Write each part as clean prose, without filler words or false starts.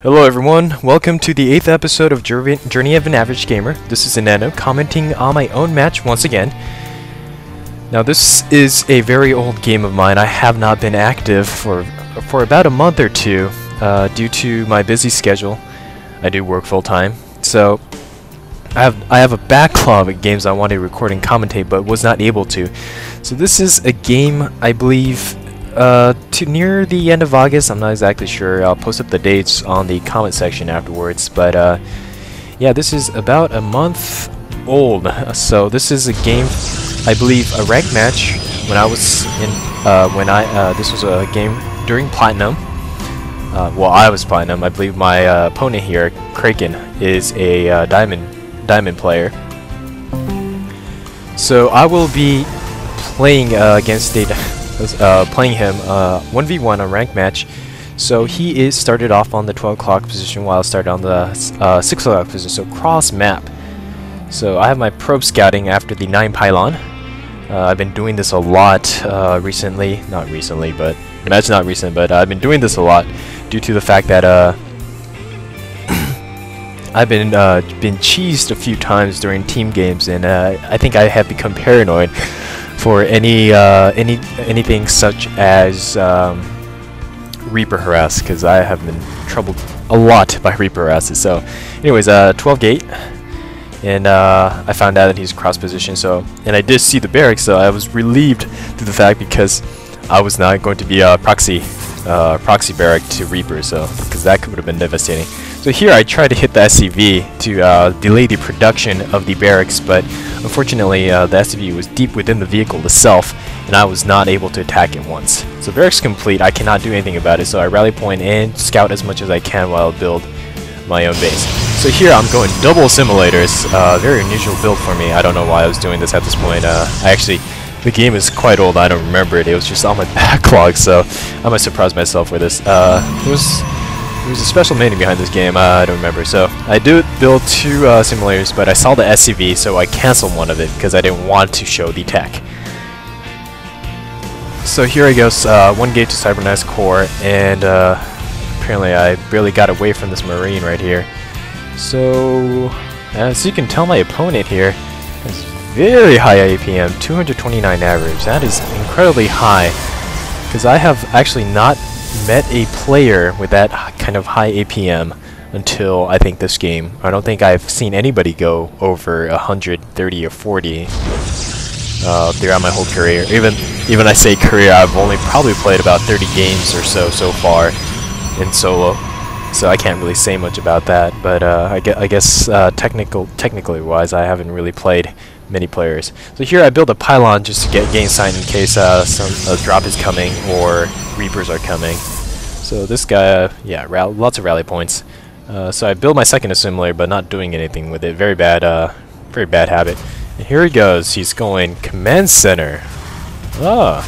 Hello everyone, welcome to the 8th episode of Journey of an Average Gamer. This is Ineno, commenting on my own match once again. Now this is a very old game of mine. I have not been active for about a month or two due to my busy schedule. I do work full-time, so I have a backlog of games I wanted to record and commentate but was not able to. So this is a game, I believe, to near the end of August. I'm not exactly sure. I'll post up the dates on the comment section afterwards, but yeah, this is about a month old. So this is a game, I believe, a ranked match when I was in this was a game during Platinum. Well, I was Platinum. I believe my opponent here, Kraken, is a diamond player. So I will be playing against playing him 1v1 a ranked match. So he is started off on the 12 o'clock position while I started on the 6 o'clock position, so cross map. So I have my probe scouting after the 9 pylon. I've been doing this a lot recently. Not recently, but that's not recent, but I've been doing this a lot due to the fact that I've been cheesed a few times during team games, and I think I have become paranoid for anything such as Reaper harass, because I have been troubled a lot by Reaper harasses. So anyways, 12 gate, and I found out that he's cross position, so, and I did see the barracks, so I was relieved to the fact, because I was not going to be a proxy barrack to Reaper, so because that would have been devastating. So here I tried to hit the SCV to delay the production of the barracks, but unfortunately the SCV was deep within the vehicle itself, and I was not able to attack it once. So barracks complete, I cannot do anything about it, so I rally point and scout as much as I can while I build my own base. So here I'm going double simulators, very unusual build for me. I don't know why I was doing this at this point. The game is quite old, I don't remember it. It was just on my backlog, so I might surprise myself with this. There was a special meaning behind this game, I don't remember. So I did build 2 simulators, but I saw the SCV, so I canceled one of it because I didn't want to show the tech. So here I go, 1 gate to Cybernetics Core, and apparently I barely got away from this Marine right here. So as you can tell, my opponent here has very high APM, 229 average. That is incredibly high, because I have actually not met a player with that kind of high APM until I think this game. I don't think I've seen anybody go over 130 or 40 throughout my whole career. Even I say career, I've only probably played about 30 games or so far in solo, so I can't really say much about that. But I guess technically wise, I haven't really played many players. So here I build a pylon just to gain sign in case a drop is coming or Reapers are coming. So this guy, yeah, lots of rally points. So I build my second assimilator, but not doing anything with it. Very bad habit. And here he goes. He's going command center.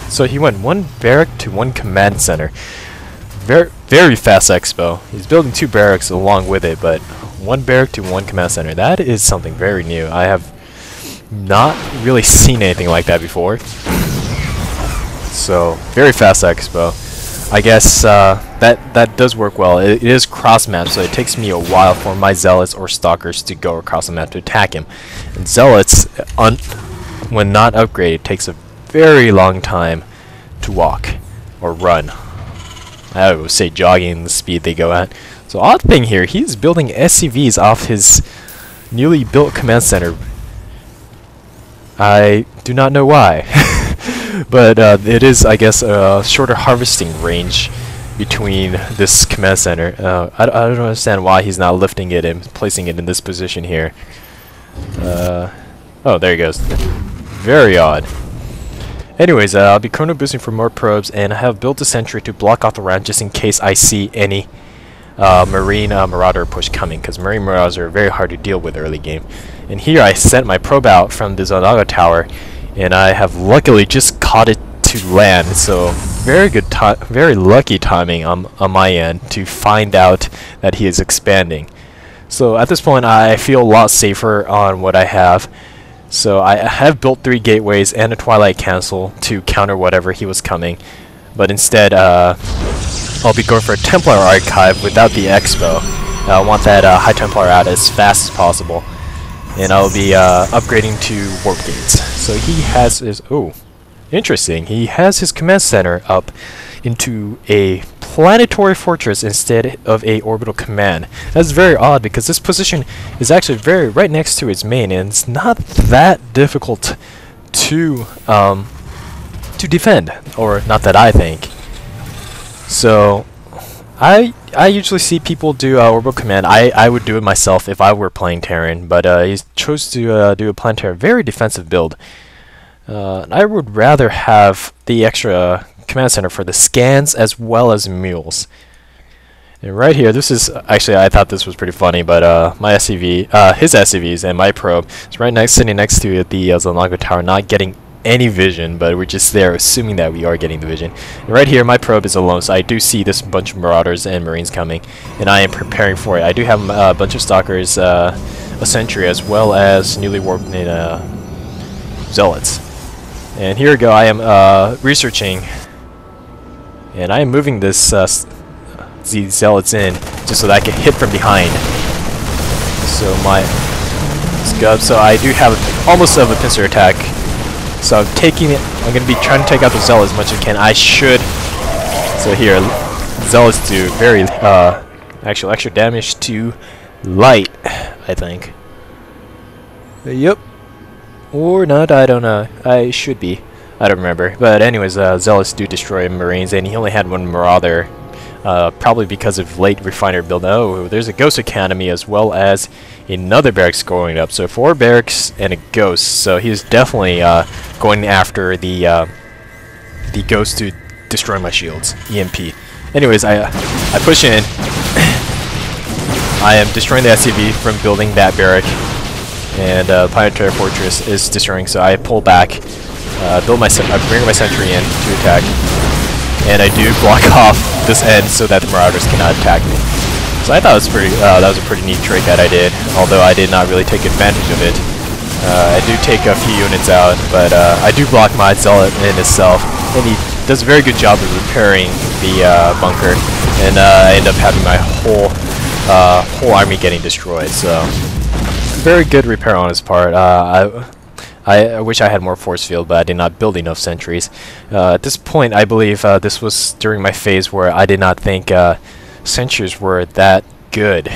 So he went 1 barrack to 1 command center. Very fast expo. He's building 2 barracks along with it, but 1 barrack to 1 command center. That is something very new. I have not really seen anything like that before. So very fast expo. I guess that does work well. It is cross map, so it takes me a while for my zealots or stalkers to go across the map to attack him. And zealots, when not upgraded, takes a very long time to walk or run. I would say jogging the speed they go at. So odd thing here, he's building SCVs off his newly built command center. I do not know why, but it is, I guess, a shorter harvesting range between this command center. I don't understand why he's not lifting it and placing it in this position here. Oh, there he goes. Very odd. Anyways, I'll be chrono boosting for more probes, and I have built a sentry to block off the round just in case I see any Marine Marauder push coming, because Marine Marauders are very hard to deal with early game. And here I sent my probe out from the Zonaga tower, and I have luckily just caught it to land. So very lucky timing on my end to find out that he is expanding. So at this point I feel a lot safer on what I have. So I have built 3 gateways and a Twilight Cancel to counter whatever he was coming, but instead I'll be going for a Templar archive without the Expo. I want that High Templar out as fast as possible. And I'll be upgrading to Warp Gates. So he has his... Oh, interesting. He has his command center up into a planetary fortress instead of a orbital command. That's very odd because this position is actually right next to its main, and it's not that difficult to defend, or not that I think. So I usually see people do orbital command. I would do it myself if I were playing Terran, but he chose to do a planetary, very defensive build. I would rather have the extra command center for the scans as well as mules. And right here, this is actually, I thought this was pretty funny, but my SCV, his SCVs and my probe is sitting next to the Zalago Tower, not getting any vision, but we're just there assuming that we are getting the vision. And right here, my probe is alone, so I do see this bunch of Marauders and Marines coming, and I am preparing for it. I do have a bunch of Stalkers, a Sentry, as well as newly warped Zealots. And here we go, I am researching, and I am moving this these Zealots in just so that I can hit from behind. So let's go. So I do have almost of a pincer attack. So I'm taking it. I'm going to be trying to take out the Zealot as much as I can. I should. So here, Zealots do very actual extra damage to light, I think. Yep. Or not, I don't know. I should be. I don't remember. But anyways, Zealots do destroy Marines, and he only had one Marauder, probably because of late Refiner build. Oh, there's a Ghost Academy as well as another barracks going up. So 4 barracks and a Ghost. So he's definitely going after the Ghost to destroy my shields. EMP. Anyways, I push in. I am destroying the SCV from building that barrack. And Planetary Fortress is destroying, so I pull back, I bring my Sentry in to attack, and I do block off this end so that the Marauders cannot attack me. So I thought that was a pretty neat trick that I did, although I did not really take advantage of it. I do take a few units out, but I do block my Zealot in itself, and he does a very good job of repairing the bunker, and I end up having my whole army getting destroyed. So very good repair on his part. I wish I had more force field, but I did not build enough sentries. At this point, I believe this was during my phase where I did not think sentries were that good.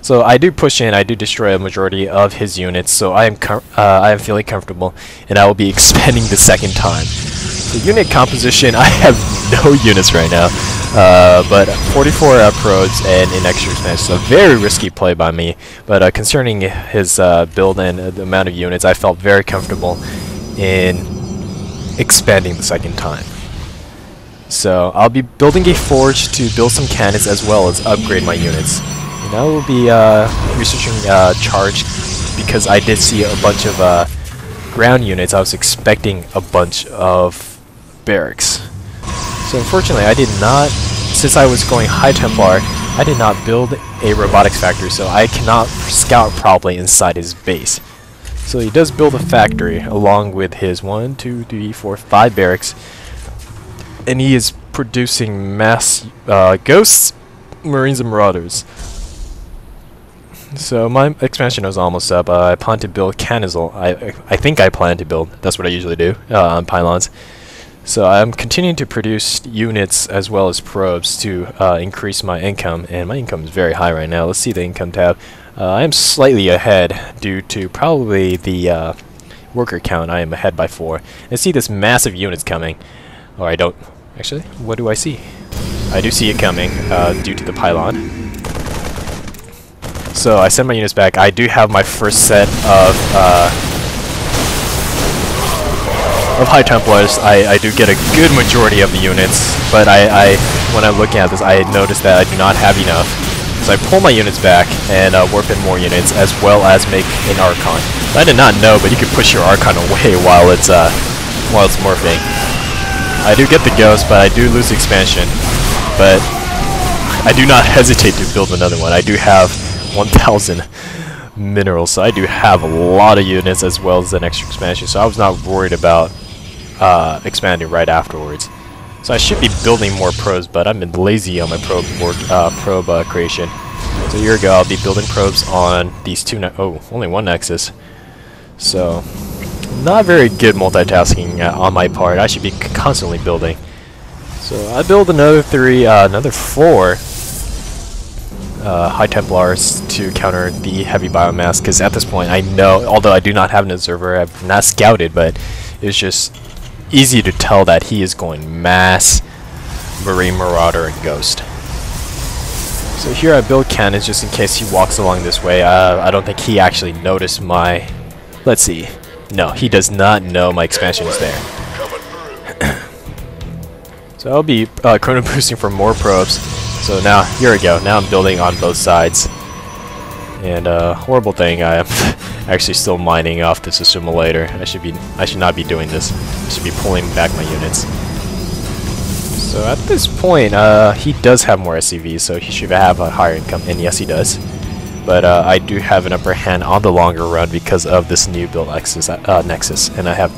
So I do push in, I do destroy a majority of his units, so I am feeling comfortable, and I will be expanding the second time. The unit composition, I have no units right now, but 44 probes and an extra expansion, so very risky play by me, but concerning his build and the amount of units, I felt very comfortable in expanding the second time. So I'll be building a forge to build some cannons as well as upgrade my units. And I will be researching charge because I did see a bunch of ground units. I was expecting a bunch of barracks. So unfortunately I did not, since I was going High Templar, I did not build a robotics factory, so I cannot scout properly inside his base. So he does build a factory along with his 1, 2, 3, 4, 5 barracks, and he is producing mass Ghosts, Marines, and Marauders. So my expansion is almost up. I plan to build cannons. I think I plan to build. That's what I usually do on pylons. So I'm continuing to produce units as well as probes to increase my income, and my income is very high right now. Let's see the income tab. I am slightly ahead due to probably the worker count. I am ahead by 4. I see this massive units coming. Or I don't. Actually, what do I see? I do see it coming due to the pylon. So I send my units back. I do have my first set of High Templars. I do get a good majority of the units, but when I'm looking at this, I noticed that I do not have enough. So I pull my units back and warp in more units, as well as make an Archon. I did not know, but you can push your Archon away while it's morphing. I do get the Ghost, but I do lose the expansion. But I do not hesitate to build another one. I do have 1,000 minerals, so I do have a lot of units as well as an extra expansion, so I was not worried about expanding right afterwards. So I should be building more probes, but I've been lazy on my probe creation. So here we go, I'll be building probes on these two, only one nexus. So, not very good multitasking on my part. I should be constantly building. So I build another four High Templars to counter the heavy biomass, because at this point I know, although I do not have an observer, I've not scouted, but it's just easy to tell that he is going mass Marine Marauder and Ghost. So here I build cannons just in case he walks along this way. I don't think he actually noticed my... Let's see. No, he does not know my expansion is there. So I'll be chrono boosting for more probes. So now, here we go. Now I'm building on both sides. And horrible thing, I am actually still mining off this assimilator. I should not be doing this. I should be pulling back my units. So at this point, he does have more SCVs, so he should have a higher income, and yes, he does. But I do have an upper hand on the longer run because of this new build Nexus, and I have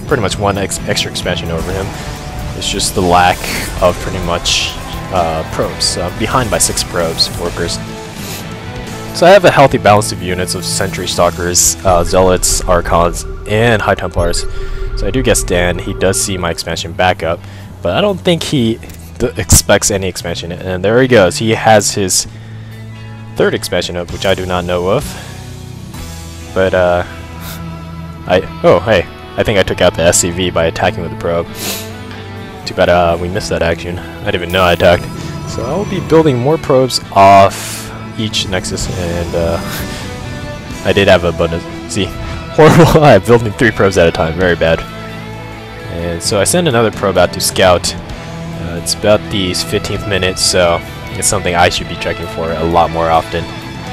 pretty much one extra expansion over him. It's just the lack of pretty much probes. Behind by 6 probes, workers. So I have a healthy balance of units of Sentry Stalkers, Zealots, Archons, and High Templars. So I do get Stan. He does see my expansion back up, but I don't think he expects any expansion. And there he goes. He has his 3rd expansion up, which I do not know of. But oh hey, I think I took out the SCV by attacking with the probe. Too bad we missed that action. I didn't even know I attacked. So I will be building more probes off each nexus, and I did have abundance. See, horrible. I'm building 3 probes at a time. Very bad. And so I send another probe out to scout. It's about the 15th minute, so it's something I should be checking for a lot more often.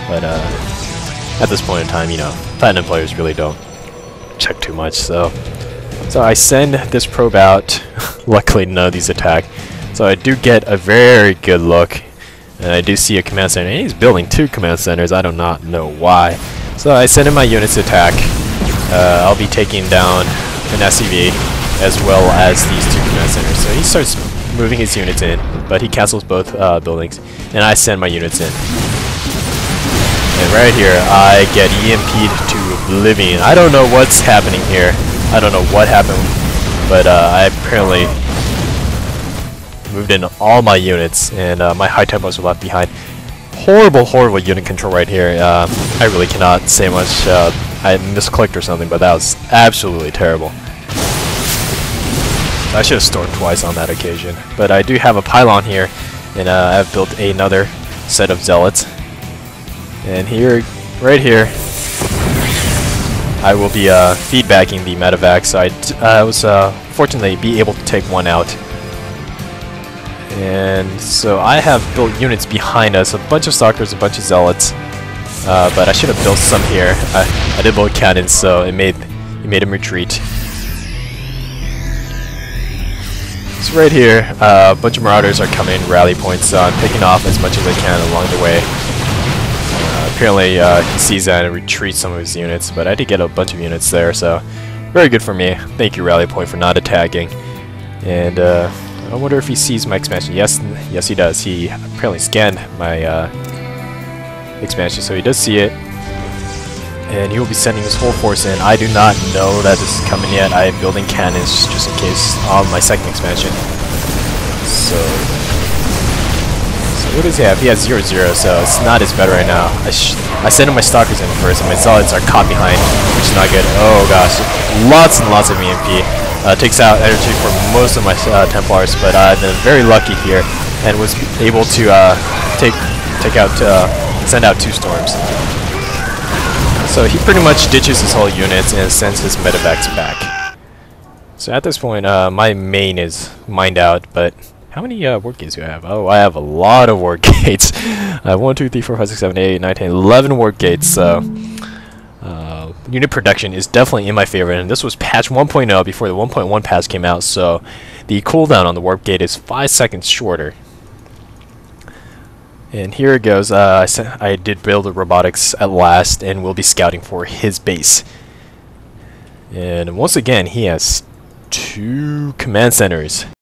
But at this point in time, you know, Platinum players really don't check too much. So I send this probe out. Luckily, none of these attack. So I do get a very good look. And I do see a command center, and he's building 2 command centers. I do not know why. So I send in my units to attack. I'll be taking down an SCV as well as these 2 command centers. So he starts moving his units in, but he cancels both buildings, and I send my units in. And right here, I get EMP'd to oblivion. I don't know what's happening here. I don't know what happened, but I apparently moved in all my units, and my High Templars were left behind. Horrible unit control right here. I really cannot say much. I misclicked or something, but that was absolutely terrible. I should have stormed twice on that occasion. But I do have a pylon here, and I've built another set of Zealots. And here, right here, I will be feedbacking the medevac, so I was fortunately be able to take one out. And so I have built units behind us, a bunch of Stalkers, a bunch of Zealots, but I should have built some here. I did build cannons, so it made him retreat. So right here, a bunch of Marauders are coming, rally points, so I'm picking off as much as I can along the way. Apparently he sees that and retreats some of his units, but I did get a bunch of units there, so very good for me. Thank you, rally point, for not attacking. And I wonder if he sees my expansion. Yes, he does. He apparently scanned my expansion, so he does see it. And he will be sending his whole force in. I do not know that this is coming yet. I am building cannons just in case on my 2nd expansion. So what does he have? He has 0-0, so it's not as bad right now. I send in my Stalkers in first, and my Zealots are caught behind, which is not good. Oh gosh, lots and lots of EMP. Takes out energy for most of my Templars, but I've been very lucky here and was able to send out 2 storms. So he pretty much ditches his whole units and sends his medevacs back. So at this point, my main is mined out, but how many work gates do I have? Oh, I have a lot of work gates. I have 1, 2, 3, 4, 5, 6, 7, 8, 9, 10, 11 work gates. So unit production is definitely in my favor, and this was patch 1.0 before the 1.1 patch came out, so the cooldown on the warp gate is 5 seconds shorter. And here it goes. I did build the robotics at last, and we'll be scouting for his base. And once again, he has 2 command centers.